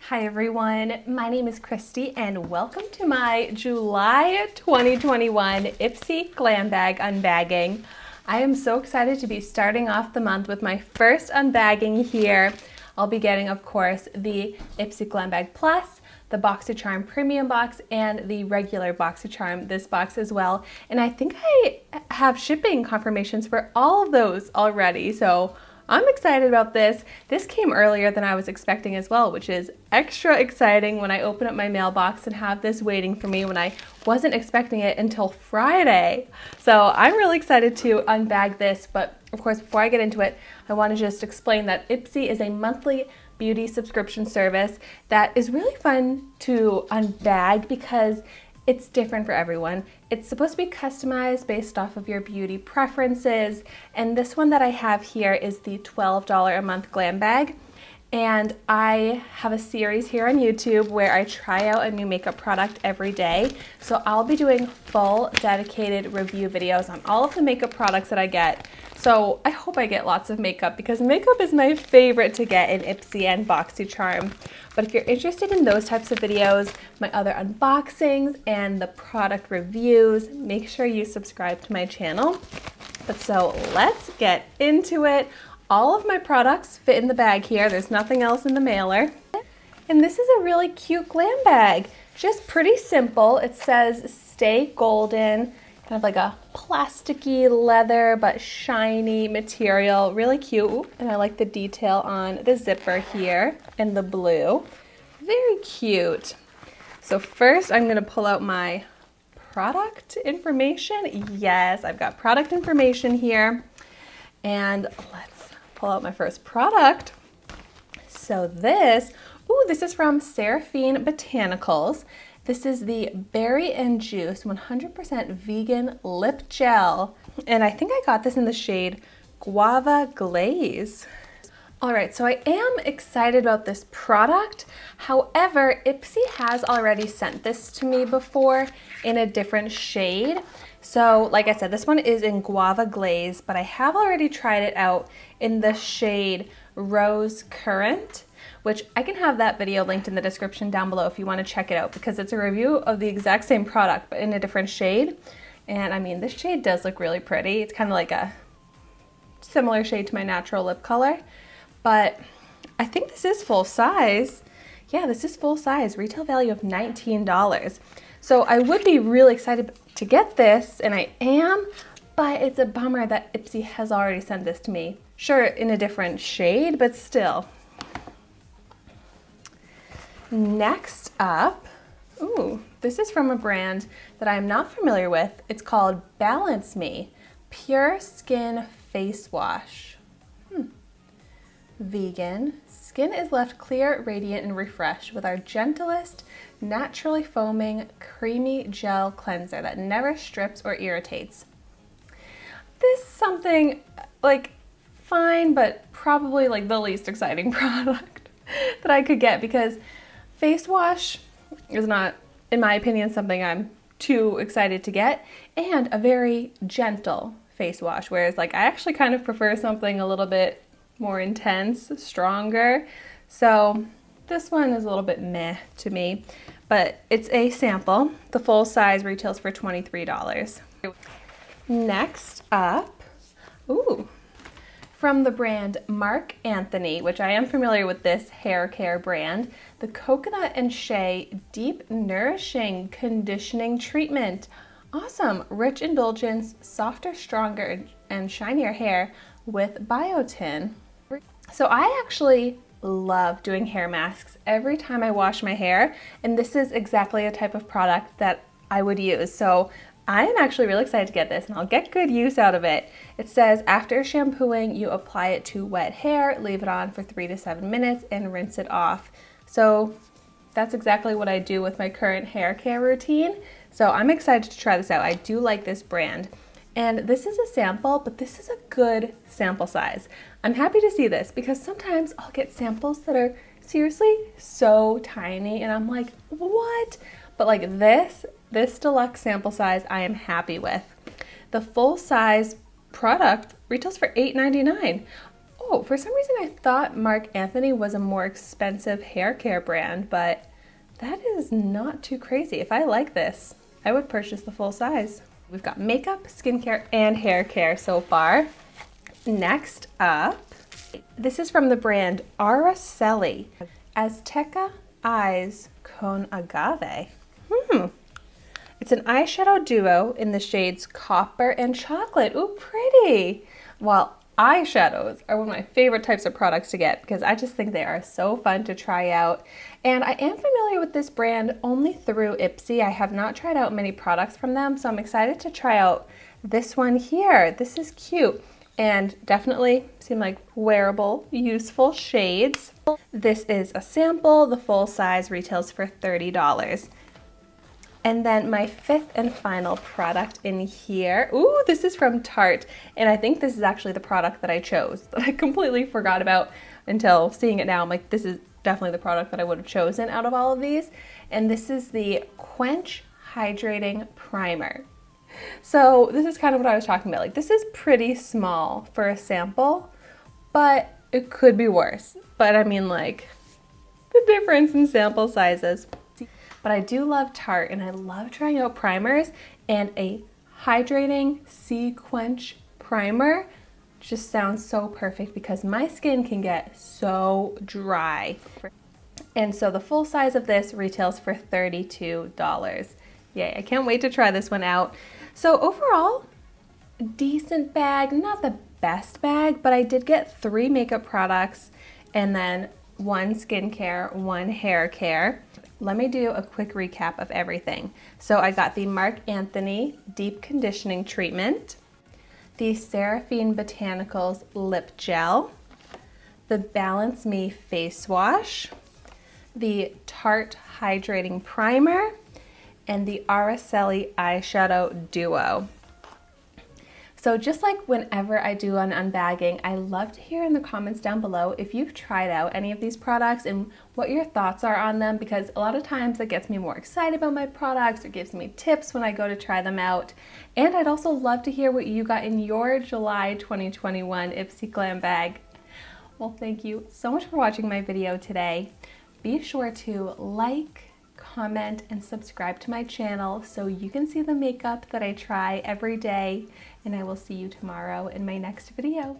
Hi everyone, my name is Christy and welcome to my July 2021 IPSY GLAM bag unbagging. I am so excited to be starting off the month with my first unbagging here. I'll be getting, of course, the IPSY GLAM bag plus, the BoxyCharm premium box, and the regular BoxyCharm, this box as well. And I think I have shipping confirmations for all of those already, so I'm excited about this. This came earlier than I was expecting as well, which is extra exciting when I open up my mailbox and have this waiting for me when I wasn't expecting it until Friday. So I'm really excited to unbag this, but of course, before I get into it, I want to just explain that IPSY is a monthly beauty subscription service that is really fun to unbag because it's different for everyone. It's supposed to be customized based off of your beauty preferences. And this one that I have here is the $12 a month glam bag. And I have a series here on YouTube where I try out a new makeup product every day. So I'll be doing full dedicated review videos on all of the makeup products that I get. So I hope I get lots of makeup because makeup is my favorite to get in IPSY and BoxyCharm. But if you're interested in those types of videos, my other unboxings and the product reviews, make sure you subscribe to my channel. But so let's get into it. All of my products fit in the bag here. There's nothing else in the mailer. And this is a really cute glam bag. Just pretty simple. It says stay golden. Kind of like a plasticky leather but shiny material. Really cute. And I like the detail on the zipper here in the blue. Very cute. So first I'm going to pull out my product information. Yes, I've got product information here. And let's pull out my first product. So this is from Seraphine Botanicals. This is the Berry and Juice 100% vegan lip gel. And I think I got this in the shade Guava Glaze. All right, so I am excited about this product. However, IPSY has already sent this to me before in a different shade. So like I said, this one is in Guava Glaze, but I have already tried it out in the shade Rose Currant, which I can have that video linked in the description down below if you want to check it out because it's a review of the exact same product but in a different shade. And I mean, this shade does look really pretty. It's kind of like a similar shade to my natural lip color, but I think this is full size. Yeah, this is full size, retail value of $19. So I would be really excited to get this, and I am, but it's a bummer that IPSY has already sent this to me. Sure, in a different shade, but still. Next up, this is from a brand that I'm not familiar with. It's called Balance Me Pure Skin Face Wash. Vegan. Skin is left clear, radiant, and refreshed with our gentlest, naturally foaming, creamy gel cleanser that never strips or irritates. This is something like fine, but probably like the least exciting product that I could get because face wash is not, in my opinion, something I'm too excited to get, and a very gentle face wash, whereas like I actually kind of prefer something a little bit more intense, stronger. So this one is a little bit meh to me, but it's a sample. The full size retails for $23. Next up, from the brand Marc Anthony, which I am familiar with this Haircare brand, the Coconut and Shea Deep Nourishing Conditioning Treatment. Awesome, rich indulgence, softer, stronger, and shinier hair with biotin. So I actually love doing hair masks every time I wash my hair, and this is exactly a type of product that I would use. So I am actually really excited to get this, and I'll get good use out of it. It says after shampooing, you apply it to wet hair, leave it on for 3 to 7 minutes, and rinse it off. So that's exactly what I do with my current hair care routine. So I'm excited to try this out. I do like this brand. And this is a sample, but this is a good sample size. I'm happy to see this because sometimes I'll get samples that are seriously so tiny and I'm like, what? But like this deluxe sample size I am happy with. The full size product retails for $8.99. Oh, for some reason I thought Marc Anthony was a more expensive hair care brand, but that is not too crazy. If I like this, I would purchase the full size. We've got makeup, skincare, and hair care so far. Next up, this is from the brand Araceli. Azteca Eyes con Agave. It's an eyeshadow duo in the shades Copper and Chocolate. Ooh, pretty. Well, eyeshadows are one of my favorite types of products to get because I just think they are so fun to try out. And I am familiar with this brand only through IPSY. I have not tried out many products from them, so I'm excited to try out this one here. This is cute and definitely seem like wearable, useful shades. This is a sample. The full size retails for $30. And then my fifth and final product in here, ooh, this is from Tarte. And I think this is actually the product that I chose that I completely forgot about until seeing it now. I'm like, this is definitely the product that I would have chosen out of all of these. And this is the Quench Hydrating Primer. So this is kind of what I was talking about. Like, this is pretty small for a sample, but it could be worse. But I mean, like, the difference in sample sizes. But I do love Tarte and I love trying out primers, and a hydrating sea quench primer just sounds so perfect because my skin can get so dry. And so the full size of this retails for $32. Yay, I can't wait to try this one out. So overall, decent bag, not the best bag, but I did get 3 makeup products and then 1 skincare, 1 hair care. Let me do a quick recap of everything. So I got the Marc Anthony Deep Conditioning Treatment, the Seraphine Botanicals Lip Gel, the Balance Me Face Wash, the Tarte Hydrating Primer, and the Araceli Eyeshadow Duo. So just like whenever I do an unbagging, I love to hear in the comments down below if you've tried out any of these products and what your thoughts are on them, because a lot of times it gets me more excited about my products or gives me tips when I go to try them out. And I'd also love to hear what you got in your July 2021 IPSY Glam bag. Well, thank you so much for watching my video today. Be sure to like, comment, and subscribe to my channel so you can see the makeup that I try every day, and I will see you tomorrow in my next video.